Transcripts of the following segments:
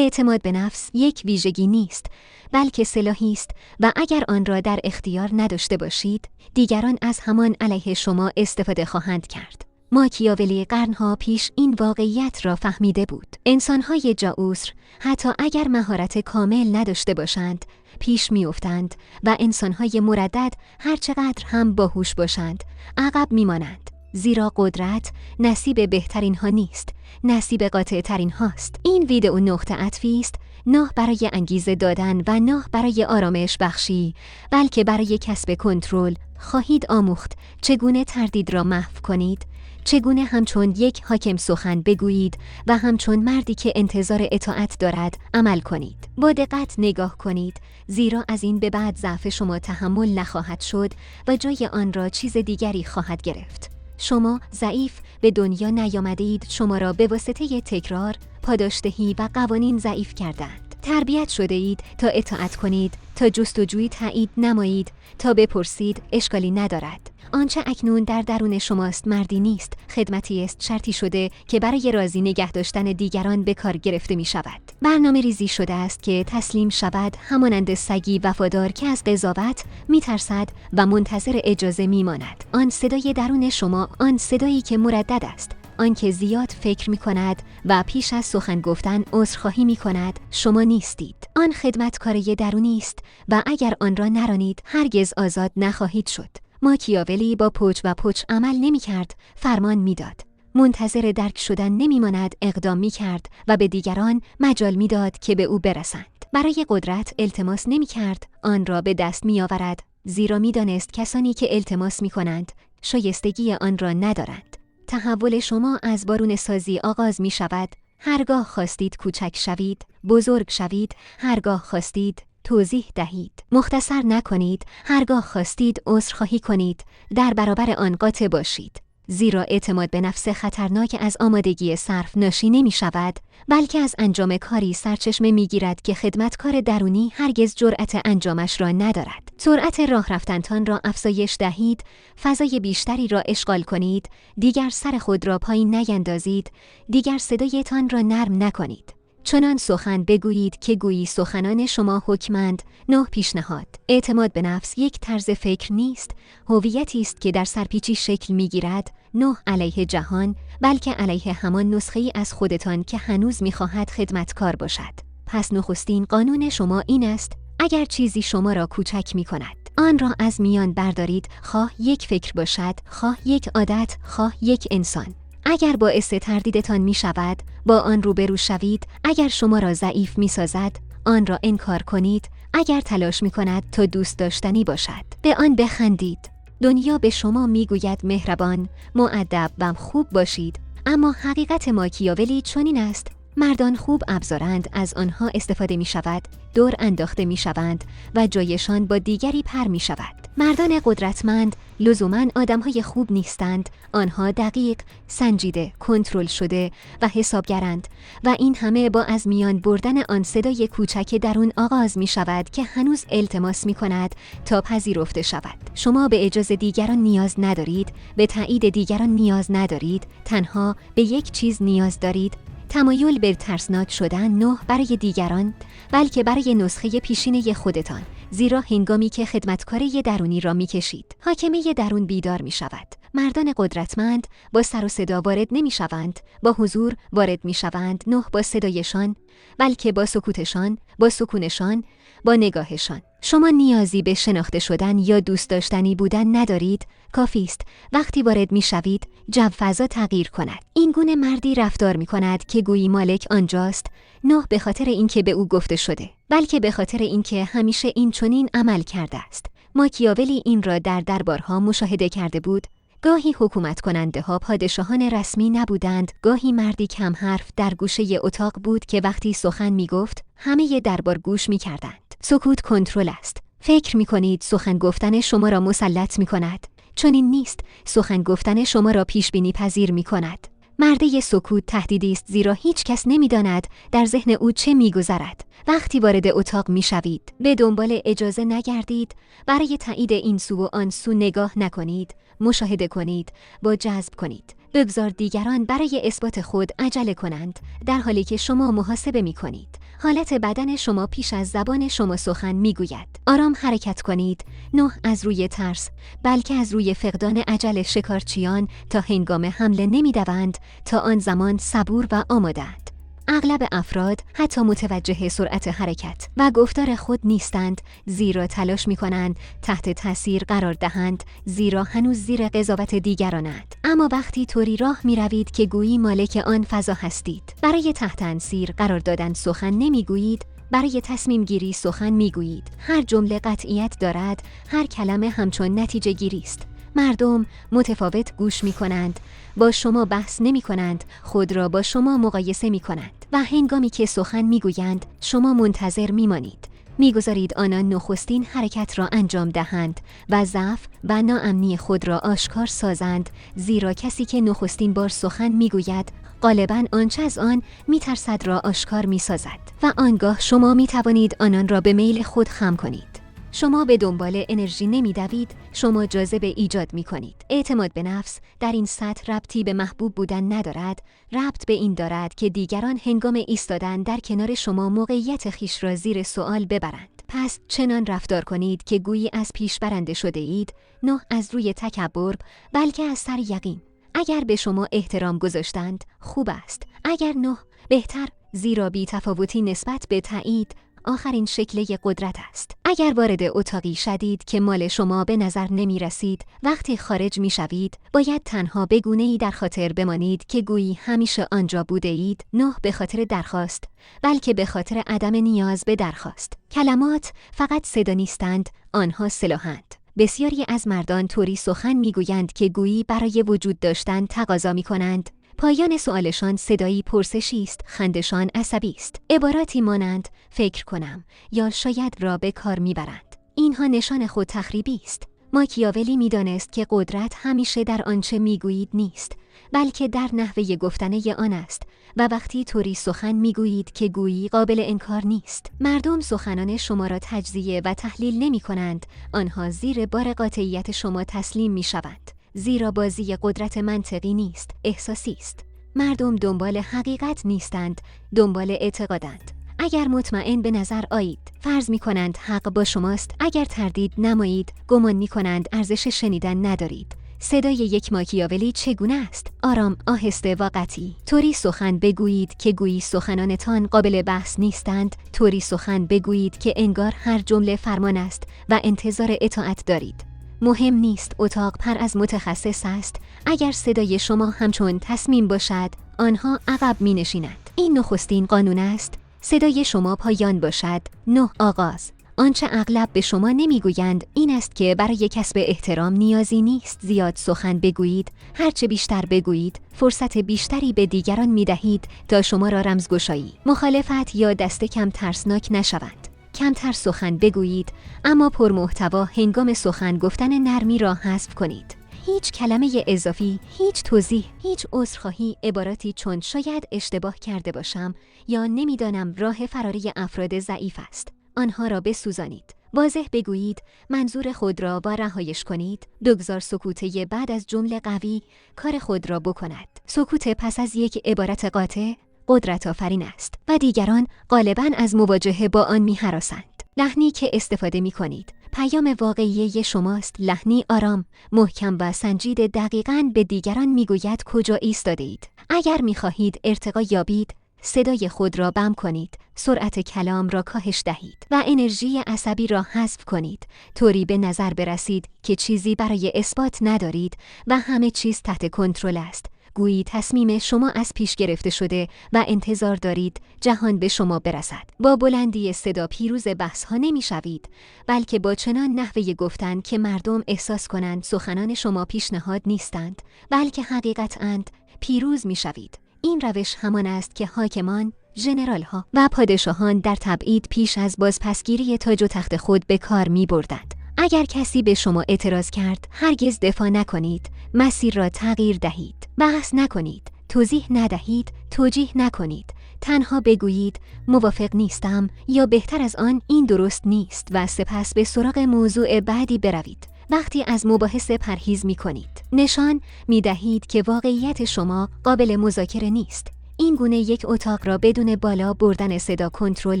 اعتماد به نفس یک ویژگی نیست، بلکه سلاحی است و اگر آن را در اختیار نداشته باشید، دیگران از همان علیه شما استفاده خواهند کرد. ماکیاولی قرنها پیش این واقعیت را فهمیده بود. انسان‌های جاعوسر حتی اگر مهارت کامل نداشته باشند، پیش می‌افتند و انسان‌های مردد هرچقدر هم باهوش باشند، عقب می‌مانند. زیرا قدرت نصیب بهترین ها نیست، نصیب قاطع ترین هاست. این ویدئو نقطه عطفی است، نه برای انگیزه دادن و نه برای آرامش بخشی، بلکه برای کسب کنترل. خواهید آموخت چگونه تردید را محو کنید، چگونه همچون یک حاکم سخن بگویید و همچون مردی که انتظار اطاعت دارد عمل کنید. با دقت نگاه کنید، زیرا از این به بعد ضعف شما تحمل نخواهد شد و جای آن را چیز دیگری خواهد گرفت. شما ضعیف به دنیا نیامدید، شما را به واسطه تکرار، پاداشدهی و قوانین ضعیف کردند. تربیت شده اید تا اطاعت کنید، تا جستجوی تایید نمایید، تا بپرسید اشکالی ندارد. آنچه اکنون در درون شماست مردی نیست، خدمتی است شرطی شده که برای راضی نگه داشتن دیگران به کار گرفته می شود. برنامه ریزی شده است که تسلیم شود، همانند سگی وفادار که از قضاوت می ترسد و منتظر اجازه می ماند. آن صدای درون شما، آن صدایی که مردد است، آن که زیاد فکر می کند و پیش از سخن گفتن عذرخواهی می کند، شما نیستید. آن خدمتکاری درونی است و اگر آن را نرانید هرگز آزاد نخواهید شد. ماکیاولی با پوچ و پوچ عمل نمی کرد، فرمان می داد. منتظر درک شدن نمی ماند، اقدام می کرد و به دیگران مجال می داد که به او برسند. برای قدرت التماس نمی کرد، آن را به دست می آورد، زیرا می دانست کسانی که التماس می کنند شایستگی آن را ندارند. تحول شما از بارون سازی آغاز می شود. هرگاه خواستید کوچک شوید، بزرگ شوید، هرگاه خواستید توضیح دهید. مختصر نکنید، هرگاه خواستید عذرخواهی کنید، در برابر آن قاطع باشید. زیرا اعتماد به نفس خطرناک از آمادگی صرف ناشی نمی شود، بلکه از انجام کاری سرچشمه می گیرد که خدمتکار درونی هرگز جرأت انجامش را ندارد. سرعت راه رفتنتان را افزایش دهید، فضای بیشتری را اشغال کنید، دیگر سر خود را پایین نیندازید، دیگر صدایتان را نرم نکنید. چنان سخن بگویید که گویی سخنان شما حکمند. 9 پیشنهاد. اعتماد به نفس یک طرز فکر نیست، هویتی است که در سرپیچی شکل می‌گیرد، نه علیه جهان، بلکه علیه همان نسخه‌ای از خودتان که هنوز می‌خواهد خدمتکار باشد. پس نخستین قانون شما این است: اگر چیزی شما را کوچک می‌کند، آن را از میان بردارید، خواه یک فکر باشد، خواه یک عادت، خواه یک انسان. اگر باعث تردیدتان می شود، با آن روبرو شوید. اگر شما را ضعیف می سازد، آن را انکار کنید. اگر تلاش می کند تا دوست داشتنی باشد، به آن بخندید. دنیا به شما می گوید مهربان، مؤدب و خوب باشید، اما حقیقت ماکیاولی چنین است: مردان خوب ابزارند، از آنها استفاده می شود، دور انداخته می شوند و جایشان با دیگری پر می شود. مردان قدرتمند لزوماً آدمهای خوب نیستند، آنها دقیق، سنجیده، کنترل شده و حسابگرند و این همه با از میان بردن آن صدای کوچک درون آغاز می شود که هنوز التماس می کند تا پذیرفته شود. شما به اجازه دیگران نیاز ندارید، به تایید دیگران نیاز ندارید، تنها به یک چیز نیاز دارید: تمایل به ترسناک شدن، نه برای دیگران بلکه برای نسخه پیشینه خودتان. زیرا هنگامی که خدمتکاری درونی را می‌کشید، حاکمه درون بیدار می‌شود. مردان قدرتمند با سر و صدا وارد نمی‌شوند، با حضور وارد می‌شوند، نه با صدایشان، بلکه با سکوتشان، با سکونشان، با نگاهشان. شما نیازی به شناخته شدن یا دوست داشتنی بودن ندارید، کافی است وقتی وارد می‌شوید جو فضا تغییر کند. این گونه مردی رفتار می‌کند که گویی مالک آنجاست، نه به خاطر اینکه به او گفته شده، بلکه به خاطر اینکه همیشه این چنین عمل کرده است. ماکیاولی این را در دربارها مشاهده کرده بود. گاهی حکومت کننده ها پادشاهان رسمی نبودند، گاهی مردی کم حرف در گوشه اتاق بود که وقتی سخن می گفت همه دربار گوش می کردند. سکوت کنترل است. فکر می کنید سخن گفتن شما را مسلط می کند؟ چنین نیست. سخن گفتن شما را پیش بینی پذیر می کند. مرده سکوت تهدیدی است، زیرا هیچ کس نمی داند در ذهن او چه می گذرد. وقتی وارد اتاق می شوید، به دنبال اجازه نگردید، برای تایید این سو و آن سو نگاه نکنید، مشاهده کنید، با جذب کنید. بگذار دیگران برای اثبات خود عجله کنند، در حالی که شما محاسبه می‌کنید. حالت بدن شما پیش از زبان شما سخن می‌گوید. آرام حرکت کنید، نه از روی ترس، بلکه از روی فقدان عجل شکارچیان تا هنگام حمله نمی‌دوند، تا آن زمان صبور و آماده‌اند. اغلب افراد حتی متوجه سرعت حرکت و گفتار خود نیستند، زیرا تلاش می‌کنند تحت تاثیر قرار دهند، زیرا هنوز زیر قضاوت دیگرانند. اما وقتی طوری راه می‌روید که گویی مالک آن فضا هستید، برای تحت تاثیر قرار دادن سخن نمی‌گویید، برای تصمیم گیری سخن می‌گویید. هر جمله قطعیت دارد، هر کلمه همچون نتیجه گیری است. مردم متفاوت گوش می کنند، با شما بحث نمی کنند، خود را با شما مقایسه می کنند و هنگامی که سخن می گویند شما منتظر می مانید. می گذارید آنان نخستین حرکت را انجام دهند و ضعف و ناامنی خود را آشکار سازند، زیرا کسی که نخستین بار سخن می گوید غالباً آنچه از آن می ترسد را آشکار می سازد و آنگاه شما می توانید آنان را به میل خود خم کنید. شما به دنبال انرژی نمی دوید، شما جاذبه ایجاد می کنید. اعتماد به نفس در این سطح ربطی به محبوب بودن ندارد، ربط به این دارد که دیگران هنگام ایستادن در کنار شما موقعیت خیش را زیر سوال ببرند. پس چنان رفتار کنید که گویی از پیش برنده شده اید، نه از روی تکبر، بلکه از سر یقین. اگر به شما احترام گذاشتند، خوب است. اگر نه، بهتر، زیرا بی تفاوتی نسبت به تایید آخرین شکل قدرت است. اگر وارد اتاقی شدید که مال شما به نظر نمی رسید، وقتی خارج می شوید، باید تنها به گونه‌ای در خاطر بمانید که گویی همیشه آنجا بوده اید، نه به خاطر درخواست، بلکه به خاطر عدم نیاز به درخواست. کلمات فقط صدا نیستند، آنها سلاحند. بسیاری از مردان طوری سخن می گویند که گویی برای وجود داشتن تقاضا می کنند. پایان سؤالشان صدایی پرسشی است، خندشان عصبی است. عباراتی مانند فکر کنم یا شاید را به کار میبرند. اینها نشان خود تخریبی است. ماکیاولی میدانست که قدرت همیشه در آنچه میگویید نیست، بلکه در نحوه گفتن آن است و وقتی طوری سخن میگویید که گویی قابل انکار نیست. مردم سخنان شما را تجزیه و تحلیل نمی کنند، آنها زیر بار قاطعیت شما تسلیم میشوند. زیرا بازی قدرت منطقی نیست، احساسی است. مردم دنبال حقیقت نیستند، دنبال اعتقادند. اگر مطمئن به نظر آیید، فرض می کنند حق با شماست. اگر تردید نمایید، گمان می کنند ارزش شنیدن ندارید. صدای یک ماکیاولی چگونه است؟ آرام، آهسته و قطعی. طوری سخن بگویید که گویی سخنانتان قابل بحث نیستند، طوری سخن بگویید که انگار هر جمله فرمان است و انتظار اطاعت دارید. مهم نیست اتاق پر از متخصص است، اگر صدای شما همچون تصمیم باشد، آنها عقب می نشینند. این نخستین قانون است، صدای شما پایان باشد، نه آغاز. آنچه اغلب به شما نمیگویند این است که برای کسب احترام نیازی نیست زیاد سخن بگویید، هرچه بیشتر بگویید، فرصت بیشتری به دیگران می دهید تا شما را رمزگشایی، مخالفت یا دست کم ترسناک نشوند. کمتر سخن بگویید، اما پرمحتوا هنگام سخن گفتن نرمی را حذف کنید. هیچ کلمه اضافی، هیچ توضیح، هیچ عذرخواهی، عباراتی چون شاید اشتباه کرده باشم یا نمیدانم راه فراری افراد ضعیف است. آنها را بسوزانید. واضح بگویید، منظور خود را با رهایش کنید. بگذار سکوته بعد از جمله قوی کار خود را بکند. سکوت پس از یک عبارت قاطع قدرت آفرین است و دیگران غالباً از مواجهه با آن می‌هراسند. لحنی که استفاده می‌کنید پیام واقعی شماست، لحنی آرام، محکم و سنجیده دقیقاً به دیگران می‌گوید کجا ایستاده‌اید. اگر می‌خواهید ارتقا یابید، صدای خود را بم کنید، سرعت کلام را کاهش دهید و انرژی عصبی را حذف کنید، طوری به نظر برسید که چیزی برای اثبات ندارید و همه چیز تحت کنترل است. گویی تصمیم شما از پیش گرفته شده و انتظار دارید جهان به شما برسد. با بلندی صدا پیروز بحث ها نمی شوید، بلکه با چنان نحوه گفتن که مردم احساس کنند سخنان شما پیشنهاد نیستند، بلکه حقیقت اند، پیروز می شوید. این روش همان است که حاکمان، ژنرال ها و پادشاهان در تبعید پیش از بازپسگیری تاج و تخت خود به کار می بردند. اگر کسی به شما اعتراض کرد، هرگز دفاع نکنید، مسیر را تغییر دهید. بحث نکنید، توضیح ندهید، توجیه نکنید. تنها بگویید موافق نیستم یا بهتر از آن این درست نیست و سپس به سراغ موضوع بعدی بروید. وقتی از مباحثه پرهیز می‌کنید، نشان می‌دهید که واقعیت شما قابل مذاکره نیست. این گونه یک اتاق را بدون بالا بردن صدا کنترل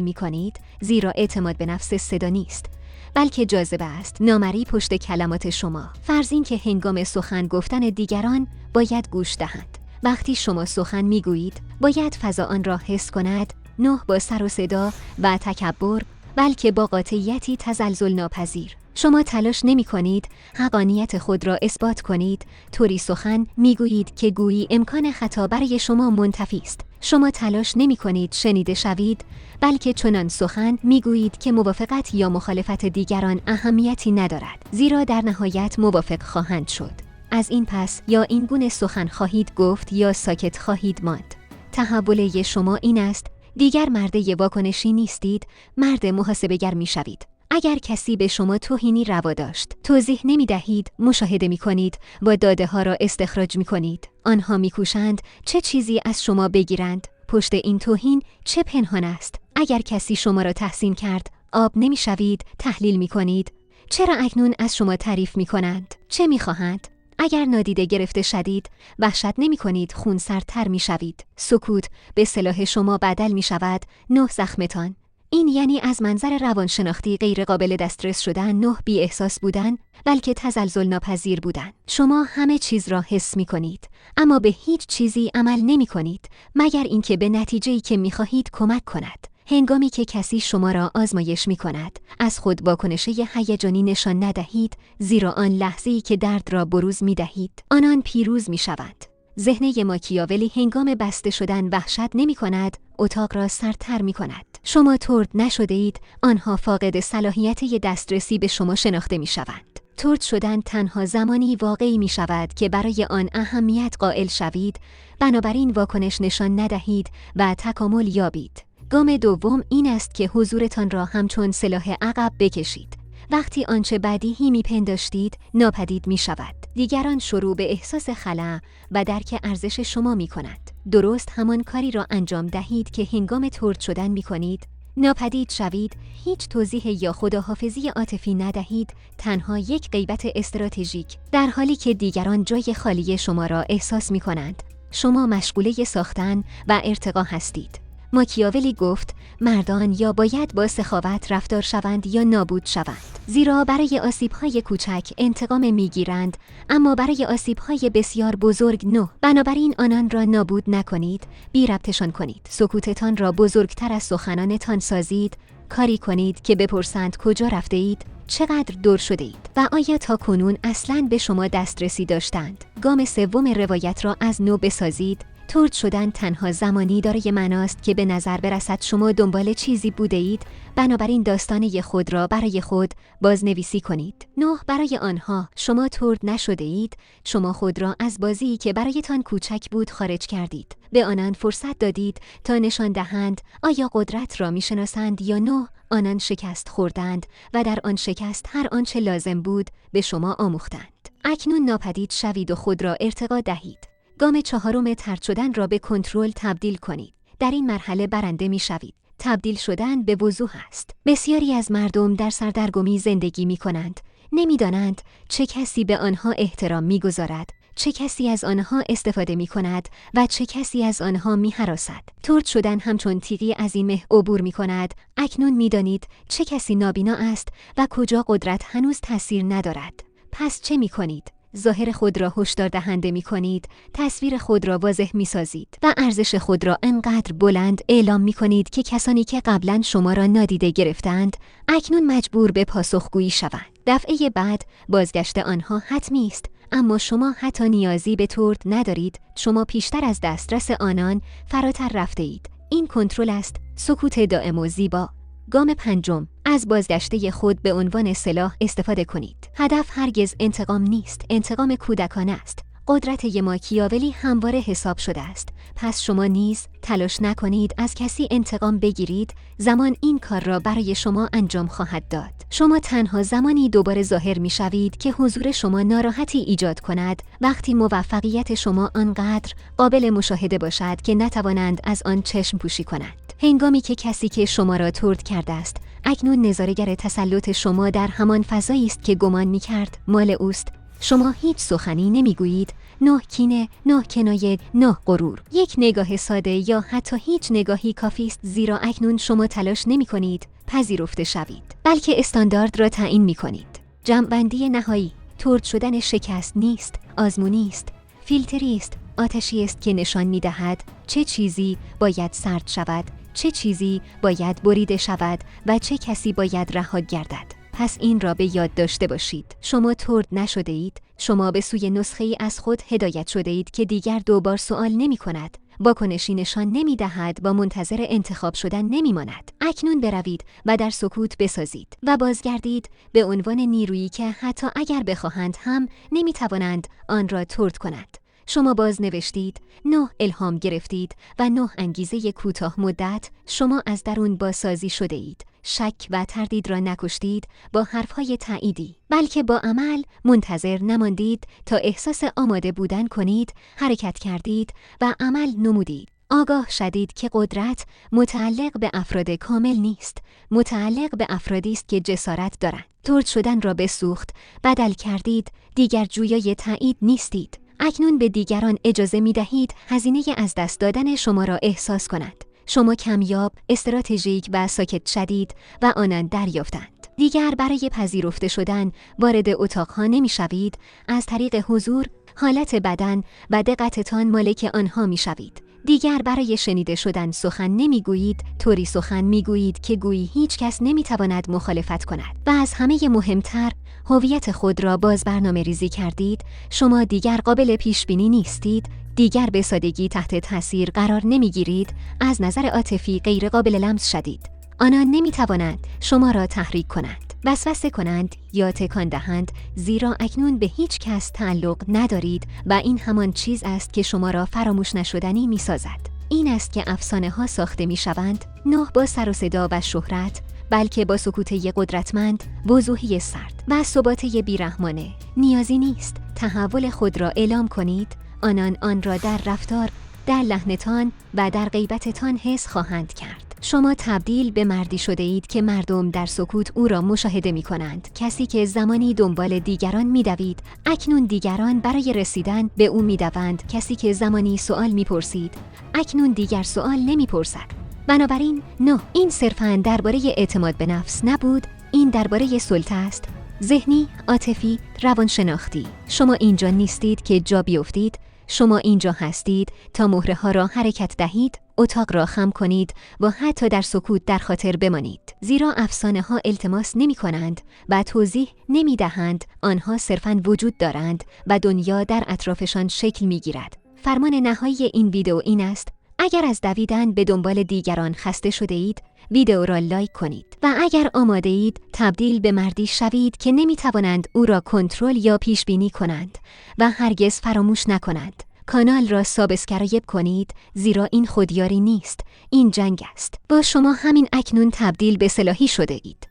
می‌کنید، زیرا اعتماد به نفس صدا نیست، بلکه جاذبه است، نامری پشت کلمات شما. فرض این که هنگام سخن گفتن دیگران باید گوش دهند. وقتی شما سخن می‌گویید، باید فضا آن را حس کند، نه با سر و صدا و تکبر، بلکه با قاطعیتی تزلزل ناپذیر. شما تلاش نمی کنید حقانیت خود را اثبات کنید، طوری سخن می گویید که گویی امکان خطا برای شما منتفی است. شما تلاش نمی کنید شنیده شوید، بلکه چنان سخن می گویید که موافقت یا مخالفت دیگران اهمیتی ندارد، زیرا در نهایت موافق خواهند شد. از این پس یا این گونه سخن خواهید گفت یا ساکت خواهید ماند. تحول شما این است، دیگر مرد واکنشی نیستید، مرد محاسبه‌گر می شوید. اگر کسی به شما توهینی روا داشت، توضیح نمی دهید، مشاهده می کنید و داده ها را استخراج می کنید. آنها می کوشند چه چیزی از شما بگیرند. پشت این توهین چه پنهان است؟ اگر کسی شما را تحسین کرد، آب نمی شوید، تحلیل می کنید. چرا اکنون از شما تعریف می کنند؟ چه می خواهند؟ اگر نادیده گرفته شدید، وحشت نمی کنید، خونسردتر می شوید. سکوت به سلاح شما بدل می شود، نه زخمتان. این یعنی از منظر روانشناختی غیر قابل دسترس شدن، نه بی احساس بودن، بلکه تزلزل ناپذیر بودن. شما همه چیز را حس می کنید، اما به هیچ چیزی عمل نمی کنید، مگر اینکه به نتیجه‌ای که می خواهید کمک کند. هنگامی که کسی شما را آزمایش می کند، از خود واکنشه هیجانی نشان ندهید، زیرا آن لحظه‌ای که درد را بروز می دهید، آنان پیروز می شوند. ذهن ماکیاولی هنگام بسته شدن وحشت نمی کند، اتاق را سردتر می کند. شما طرد نشده اید، آنها فاقد صلاحیت دسترسی به شما شناخته می شوند. طرد شدن تنها زمانی واقعی می شود که برای آن اهمیت قائل شوید، بنابراین واکنش نشان ندهید و تکامل یابید. گام دوم این است که حضورتان را همچون سلاح عقب بکشید. وقتی آنچه بدیهی میپنداشتید ناپدید می شود. دیگران شروع به احساس خلأ و درک ارزش شما می کند. درست همان کاری را انجام دهید که هنگام طرد شدن می کنید. ناپدید شوید، هیچ توضیح یا خداحافظی عاطفی ندهید، تنها یک غیبت استراتژیک، در حالی که دیگران جای خالی شما را احساس می کنند. شما مشغوله ساختن و ارتقا هستید. ماکیاولی گفت مردان یا باید با سخاوت رفتار شوند یا نابود شوند، زیرا برای آسیب‌های کوچک انتقام می‌گیرند، اما برای آسیب‌های بسیار بزرگ نه. بنابراین آنان را نابود نکنید، بی ربطشان کنید. سکوتتان را بزرگتر از سخنانتان سازید، کاری کنید که بپرسند کجا رفته اید، چقدر دور شده اید و آیا تا کنون اصلاً به شما دسترسی داشتند. گام سوم روایت را از نو بسازید. طرد شدن تنها زمانی دارای معناست که به نظر برسد شما دنبال چیزی بوده اید، بنابراین داستان خود را برای خود بازنویسی کنید. نه، برای آنها شما طرد نشده اید، شما خود را از بازی که برایتان کوچک بود خارج کردید. به آنان فرصت دادید تا نشان دهند آیا قدرت را میشناسند یا نه. آنان شکست خوردند و در آن شکست هر آنچه لازم بود به شما آموختند. اکنون ناپدید شوید و خود را ارتقا دهید. گام چهارم طرد شدن را به کنترل تبدیل کنید. در این مرحله برنده می شوید. تبدیل شدن به وضوح است. بسیاری از مردم در سردرگمی زندگی می کنند. نمی دانند چه کسی به آنها احترام می گذارد، چه کسی از آنها استفاده می کند و چه کسی از آنها می هراسد. طرد شدن همچون تیغی از این مه عبور می کند. اکنون می دانید چه کسی نابینا است و کجا قدرت هنوز تأثیر ندارد. پس چه می کنید؟ ظاهر خود را هشدار دهنده می کنید، تصویر خود را واضح می سازید و ارزش خود را انقدر بلند اعلام می کنید که کسانی که قبلا شما را نادیده گرفتند اکنون مجبور به پاسخگویی شوند. دفعه بعد بازگشت آنها حتمی است، اما شما حتی نیازی به طرد ندارید. شما پیشتر از دسترس آنان فراتر رفته اید. این کنترل است، سکوت دائم و زیبا. گام پنجم، از بازگشته خود به عنوان سلاح استفاده کنید. هدف هرگز انتقام نیست، انتقام کودکانه است. قدرت ماکیاولی همواره حساب شده است. پس شما نیز تلاش نکنید از کسی انتقام بگیرید، زمان این کار را برای شما انجام خواهد داد. شما تنها زمانی دوباره ظاهر می شوید که حضور شما ناراحتی ایجاد کند، وقتی موفقیت شما آنقدر قابل مشاهده باشد که نتوانند از آن چشم پوشی کنند. هنگامی که کسی که شما را طرد کرده است اکنون نظاره‌گر تسلط شما در همان فضایی است که گمان می‌کرد مال اوست. شما هیچ سخنی نمیگویید، نه کینه، نه کنایه، نه غرور. یک نگاه ساده یا حتی هیچ نگاهی کافی است، زیرا اکنون شما تلاش نمی‌کنید پذیرفته شوید، بلکه استاندارد را تعیین می‌کنید. جمع‌بندی نهایی: طرد شدن شکست نیست، آزمونی است، فیلتری است، آتشی است که نشان می‌دهد چه چیزی باید سرد شود، چه چیزی باید بریده شود و چه کسی باید رها گردد. پس این را به یاد داشته باشید. شما طرد نشده اید، شما به سوی نسخه‌ای از خود هدایت شده اید که دیگر دوبار سوال نمی‌کند، واکنشی نشان نمی‌دهد و منتظر انتخاب شدن نمی‌ماند. اکنون بروید و در سکوت بسازید و بازگردید به عنوان نیرویی که حتی اگر بخواهند هم نمی‌توانند آن را طرد کنند. شما باز نوشتید، 9 الهام گرفتید و 9 انگیزه کوتاه مدت. شما از درون بازسازی شده اید. شک و تردید را نکشتید با حرفهای تأییدی، بلکه با عمل منتظر نماندید تا احساس آماده بودن کنید، حرکت کردید و عمل نمودید. آگاه شدید که قدرت متعلق به افراد کامل نیست، متعلق به افرادی است که جسارت دارند. طرد شدن را به سوخت بدل کردید، دیگر جویای تأیید نیستید. اکنون به دیگران اجازه می دهید هزینه از دست دادن شما را احساس کنند. شما کمیاب، استراتژیک و ساکت شدید و آنان دریافتند. دیگر برای پذیرفته شدن وارد اتاقها نمی شوید، از طریق حضور، حالت بدن و دقتتان مالک آنها می شوید. دیگر برای شنیده شدن سخن نمی گویید، طوری سخن می گویید که گویی هیچ کس نمی تواند مخالفت کند. و از همه مهمتر، هویت خود را باز برنامه ریزی کردید. شما دیگر قابل پیش بینی نیستید، دیگر به سادگی تحت تاثیر قرار نمی گیرید، از نظر عاطفی غیر قابل لمس شدید. آنان نمی توانند شما را تحریک کنند، وسوسه کنند یا تکان دهند، زیرا اکنون به هیچ کس تعلق ندارید و این همان چیز است که شما را فراموش نشدنی می سازد. این است که افسانه ها ساخته می شوند، نه با سر و صدا و شهرت، بلکه با سکوت قدرتمند، وضوحی سرد و ثبات بیرحمانه. نیازی نیست تحول خود را اعلام کنید، آنان آن را در رفتار، در لحنتان و در غیبتتان حس خواهند کرد. شما تبدیل به مردی شده اید که مردم در سکوت او را مشاهده می کنند. کسی که زمانی دنبال دیگران می دوید، اکنون دیگران برای رسیدن به او می دوند. کسی که زمانی سوال می پرسید، اکنون دیگر سوال نمی پرسد. بنابراین نه، این صرفاً درباره اعتماد به نفس نبود، این درباره سلطه است، ذهنی، عاطفی، روانشناختی. شما اینجا نیستید که جا بیفتید، شما اینجا هستید تا مهره ها را حرکت دهید، اتاق را خم کنید و حتی در سکوت در خاطر بمانید. زیرا افسانه ها التماس نمی کنند و توضیح نمی دهند، آنها صرفاً وجود دارند و دنیا در اطرافشان شکل می گیرد. فرمان نهایی این ویدئو این است: اگر از دویدن به دنبال دیگران خسته شده اید، ویدئو را لایک کنید و اگر آماده اید تبدیل به مردی شوید که نمی توانند او را کنترل یا پیش بینی کنند و هرگز فراموش نکنند. کانال را سابسکرایب کنید، زیرا این خودیاری نیست، این جنگ است. با شما همین اکنون تبدیل به سلاحی شده اید.